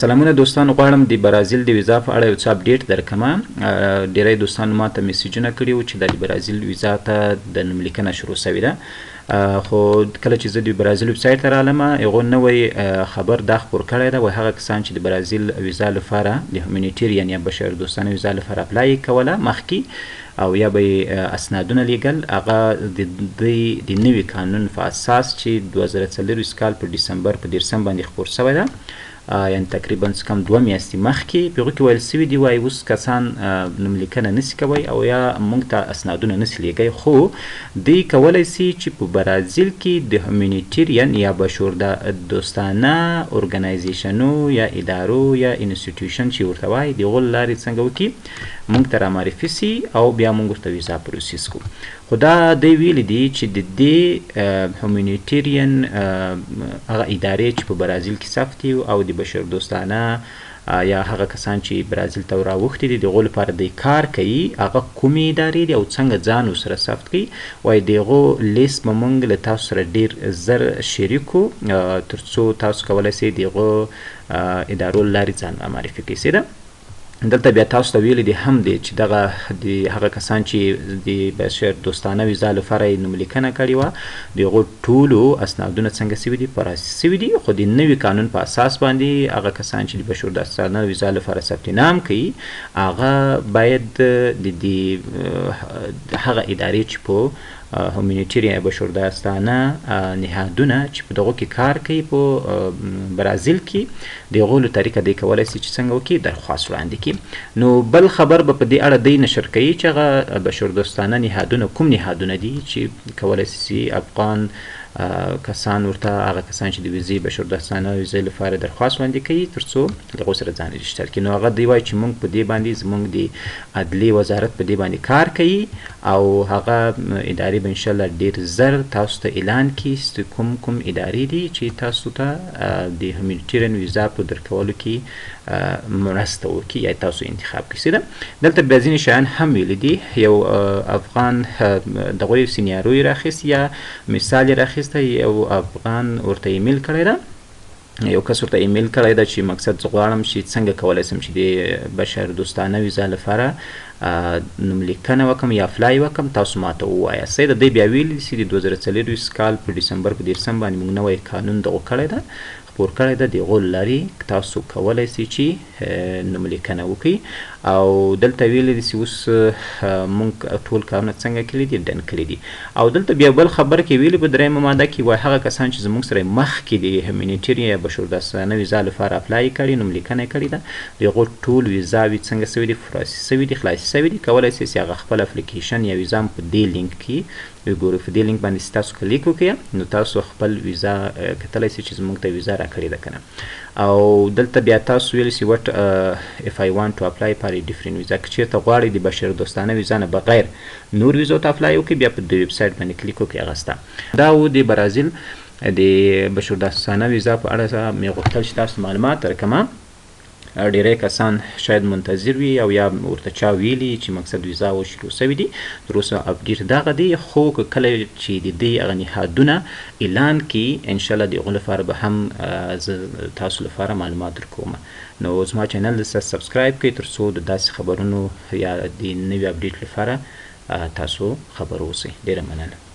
سلامونه دوستان، غواړم د برازیل د ویزا په اړه یو څه اپډیټ درکړم. ډیری دوستانو ماته میسیجونه کړي وو چې د برازیل ویزا ته د نوم لیکنه شروع شوې ده، خو کله چې زه د برازیل ویب سایټ ته رالم هغو نوی خبر دا خپور کړی ده، وایي هغه کسان چې د برازیل ویزا لپاره د هیومانیټیرین یا بشردوستانه ویزا لپاره اپلای کوله مخکې او یا به اسنادونه لیږل، هغه د دوی د نوي قانون په اساس چې 2024 کال په ډسمبر په 10 باندې خپور شوی ده، یعنی تقریبا څه کم 2 میاشتې مخکې په هغو کې ویل سوي دي وایي اوس کسان نوم لیکنه نسي کوی او یا موږ ته اسنادونه نسي لیږی، خو دوی کولی سي چې په برازیل کې د هیومانیټیرین یا بشردوستانه ارګنایزیشنو یا ادارو یا انسټیټیوشن چې ورته وایي د هغو له لارې څنګه وکړي موږ ته رامعرفي سي او بیا موږ ورته ویزا پروسیس کړو. خو دا دوی ویلي دي چې د دې هیومانیټیرین هغه ادارې چې په برازیل کې ثبت دي او د بشردوستانه یا هغه کسان چې برازیل ته راوښتي دي د هغو لپاره دوی کار کوي، هغه کومې ادارې دي او څنګه ځان ورسره ثبت کوي، وایي د هغو لیست به موږ له تاسو سره ډېر زر شریک کړو ترڅو تاسو کولی سئ د هغو ادارو له لارې ځان رامعرفي کړئ. سي ده دلته بیا تاسو ته ویلي دي هم دی چې دغه د هغه کسان چې د بشردوستانه ویزا لپاره یې نوم لیکنه کړې وه د هغو ټولو اسنادونه څنګه سوي دي پراسس سوي دي، خو د نوي قانون په اساس باندې هغه کسان چې د بشردوستانه ویزا لپاره ثبت نام کوي هغه باید د هغه ادارې چې په هیومانیټیرین یا بشردوستانه نهادونه چې په دغو کې کار کوي په برازیل کې د هغو له طریقه دی کولی سي چې څنګه وکړي درخواست وړاندې کړي. نو بل خبر به په دې اړه دی نشر کوي چې هغه بشردوستانه نهادونه کوم نهادونه دي چې کولی سي افغان کسان ورته هغه کسان چې د ویزې بشردوستانه ویزې لپاره درخواست وړاندې کوي ترڅو د هغو سره ځان رجسټر کړي. نو هغه دوی وایي چې موږ په دې باندې زموږ د عدلیې وزارت په دې باندې کار کوي او هغه ادارې به انشاءالله ډېر زر تاسو ته اعلان کړي چې کوم ادارې دي چې تاسو ته د هیومانیټیرین ویزا په درکولو کې مرسته وکړي یا تاسو انتخاب کړئ. ده دلته بیا ځینې شیان هم ویلي دي، یو افغان دغه یو سینیارو یې راخیست یا مثال یې راخیست، یو افغان ورته ایمیل کړی ده، یو کس ورته ایمیل کړی ده چې مقصد زه غواړم چې څنګه کولی سم چې د بشردوستانه ویزا لپاره نوم لیکنه وکړم یا اپلای وکړم، تاسو ماته ووایاست. د دوی بیا ویلي چې د 2024 کال په ډسمبر په 10 باندې موږ نوی قانون دغه کړی ده خپور کړی ده، د هغو له لارې تاسو کولی سئ چې نوم لیکنه وکړئ. او دلته ویلي دي چې اوس موږ ټول کارونه څنګه کړي دي ډن کړي دي. او دلته بیا بل خبر کې ویلي په درېیمه ماده کې وایي هغه کسان چې زموږ سره مخکې د هیومانیټیرین یا بشردوستانه ویزا لپاره اپلای کړي نوم لیکنه کړې ده د هغو ټول ویزاوې څنګه سوي دي پروسس سوي دي خلاصې سوي دي، کولی سئ چې هغه خپل اپلیکیشن یا ویزا هم په دې لینک کې وګورئ. په دې لینک باندې تاسو کلیک وکړئ نو تاسو خپل ویزا کتلی سئ چې زموږ ته ویزا راکړې ده که نه. او دلته بیا تاسو ویلی سي وټ if I want to apply for a different visa، که چېرته غواړئ د بشردوستانه ویزا نه بغیر نور ویزو ته اپلای وکړئ بیا په دې ویب سایټ باندې کلیک وکړئ. هغه سته. دا و د برازیل د بشردوستانه ویزا په اړه مې غوښتل چې تاسو معلومات درکړم. ډیری کسان شاید منتظر وي او یا ورته چا ویلي چې مقصد ویزا و شروع سوي دي، تر اوسه اپډیټ دغه دی، خو که کله چې د دې هغه نهادونه اعلان کړي انشاءالله د هغو لپاره به هم زه تاسو لپاره معلومات درکوم. نو زما چینل سبسکرایب کړئ ترڅو د داسې خبرونو یا د نوي اپډیټ لپاره تاسو خبر اوسئ. ډیره مننه.